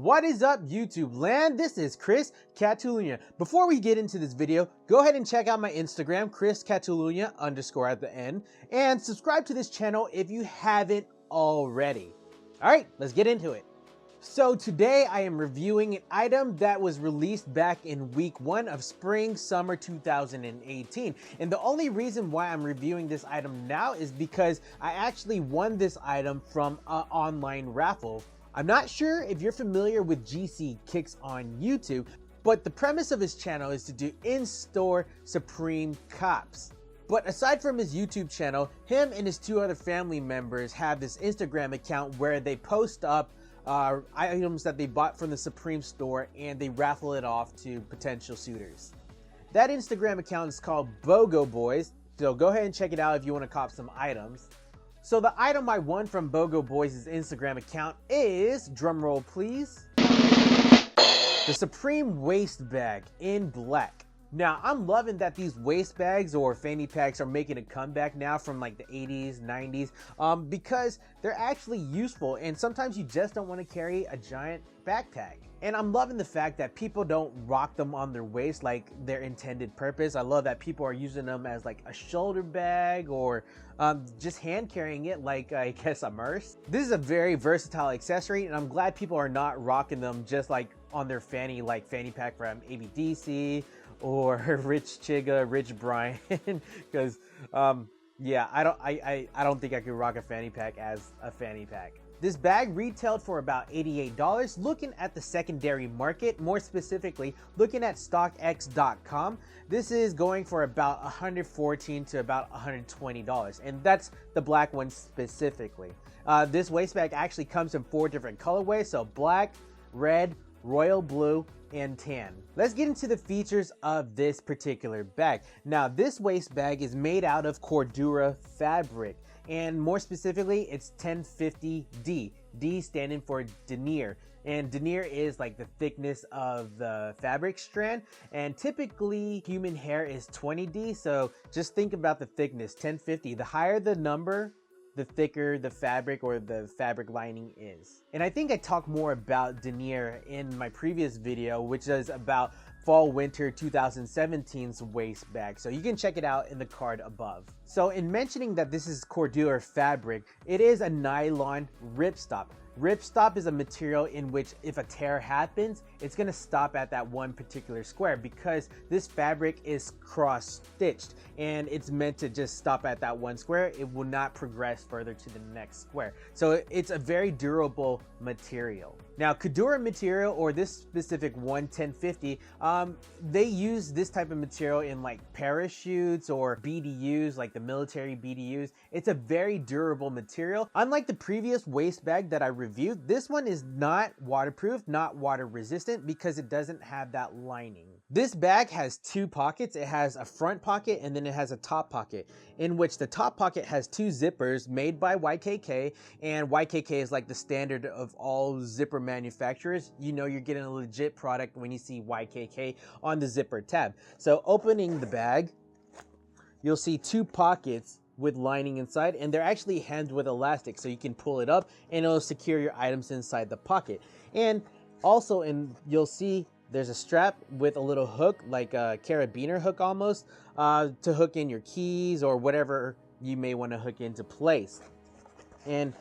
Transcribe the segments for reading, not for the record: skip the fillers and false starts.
What is up, YouTube land? This is ChrisCataluna. Before we get into this video, go ahead and check out my Instagram, ChrisCataluna _ at the end, and subscribe to this channel if you haven't already. All right, let's get into it. So today I am reviewing an item that was released back in week 1 of spring/summer 2018. And the only reason why I'm reviewing this item now is because I actually won this item from an online raffle. I'm not sure if you're familiar with GCKICKS on YouTube, but the premise of his channel is to do in-store Supreme cops. But aside from his YouTube channel, him and his 2 other family members have this Instagram account where they post up items that they bought from the Supreme store and they raffle it off to potential suitors. That Instagram account is called BOGO Boys, so go ahead and check it out if you want to cop some items. So the item I won from BOGO Boys' Instagram account is, drumroll please, the Supreme waist bag in black. Now, I'm loving that these waist bags or fanny packs are making a comeback now from like the 80s, 90s, because they're actually useful, and sometimes you just don't want to carry a giant backpack. And I'm loving the fact that people don't rock them on their waist like their intended purpose. I love that people are using them as like a shoulder bag or just hand carrying it like, I guess, a purse. This is a very versatile accessory, and I'm glad people are not rocking them just like on their fanny, like fanny pack from ABDC or Rich Chiga, Rich Brian, because yeah, I don't think I could rock a fanny pack as a fanny pack. This bag retailed for about $88. Looking at the secondary market, more specifically looking at StockX.com, this is going for about $114 to about $120, and that's the black one specifically. This waist bag actually comes in 4 different colorways, so black, red, royal blue, and tan. Let's get into the features of this particular bag. Now, this waist bag is made out of Cordura fabric, and more specifically, it's 1050D. D standing for denier, and denier is like the thickness of the fabric strand, and typically human hair is 20D, so just think about the thickness, 1050. The higher the number, the thicker the fabric or the fabric lining is. And I think I talked more about denier in my previous video, which is about fall winter 2017's waist bag, so you can check it out in the card above. So in mentioning that this is Cordura fabric, it is a nylon ripstop. Ripstop is a material in which if a tear happens, it's going to stop at that one particular square because this fabric is cross-stitched and it's meant to just stop at that one square. It will not progress further to the next square. So it's a very durable material. Now, Kaduri Material, or this specific 1050, they use this type of material in like parachutes or BDUs, like the military BDUs. It's a very durable material. Unlike the previous waist bag that I reviewed, this one is not waterproof, not water resistant, because it doesn't have that lining. This bag has 2 pockets. It has a front pocket and then it has a top pocket, in which the top pocket has 2 zippers made by YKK, and YKK is like the standard of all zipper manufacturers. You know you're getting a legit product when you see YKK on the zipper tab. So opening the bag, you'll see 2 pockets with lining inside, and they're actually hemmed with elastic, so you can pull it up and it'll secure your items inside the pocket. And also, you'll see there's a strap with a little hook, like a carabiner hook almost, to hook in your keys or whatever you may want to hook into place. And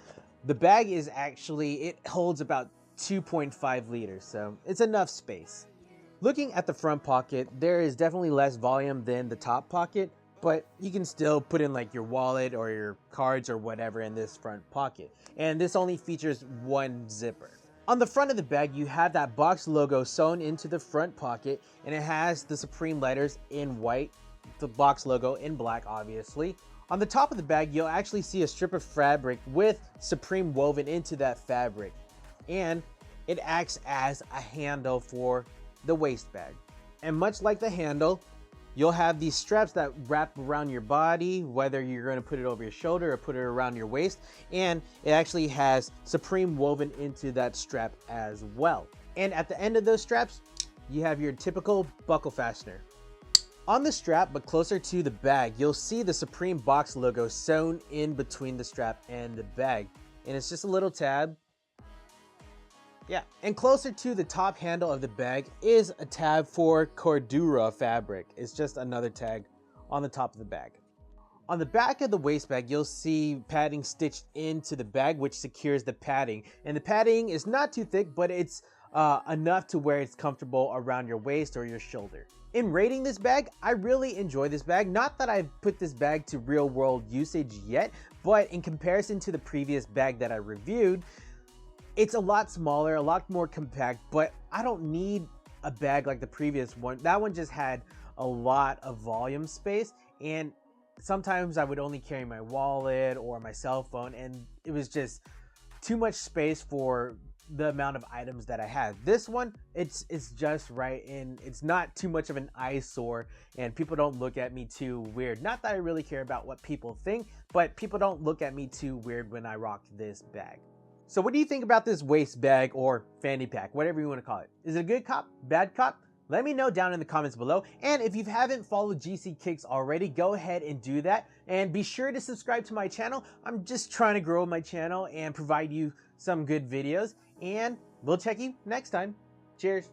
the bag is actually, it holds about 2.5 liters, so it's enough space. Looking at the front pocket, there is definitely less volume than the top pocket, but you can still put in like your wallet or your cards or whatever in this front pocket. And this only features 1 zipper. On the front of the bag, you have that box logo sewn into the front pocket, and it has the Supreme letters in white, the box logo in black, obviously. On the top of the bag, you'll actually see a strip of fabric with Supreme woven into that fabric, and it acts as a handle for the waist bag. And much like the handle, you'll have these straps that wrap around your body, whether you're going to put it over your shoulder or put it around your waist, and it actually has Supreme woven into that strap as well. And at the end of those straps, you have your typical buckle fastener. On the strap, but closer to the bag, you'll see the Supreme box logo sewn in between the strap and the bag. And it's just a little tab Yeah, and closer to the top handle of the bag is a tab for Cordura fabric. It's just another tag on the top of the bag. On the back of the waist bag, you'll see padding stitched into the bag, which secures the padding. And the padding is not too thick, but it's enough to where it's comfortable around your waist or your shoulder. In rating this bag, I really enjoy this bag. Not that I've put this bag to real world usage yet, but in comparison to the previous bag that I reviewed, it's a lot smaller, a lot more compact, but I don't need a bag like the previous one. That one just had a lot of volume space, and sometimes I would only carry my wallet or my cell phone, and it was just too much space for the amount of items that I had. This one, it's just right, and it's not too much of an eyesore, and people don't look at me too weird. Not that I really care about what people think, but people don't look at me too weird when I rock this bag. So what do you think about this waist bag or fanny pack, whatever you want to call it? Is it a good cop, bad cop? Let me know down in the comments below. And if you haven't followed GCKICKS already, go ahead and do that. And be sure to subscribe to my channel. I'm just trying to grow my channel and provide you some good videos. And we'll check you next time. Cheers.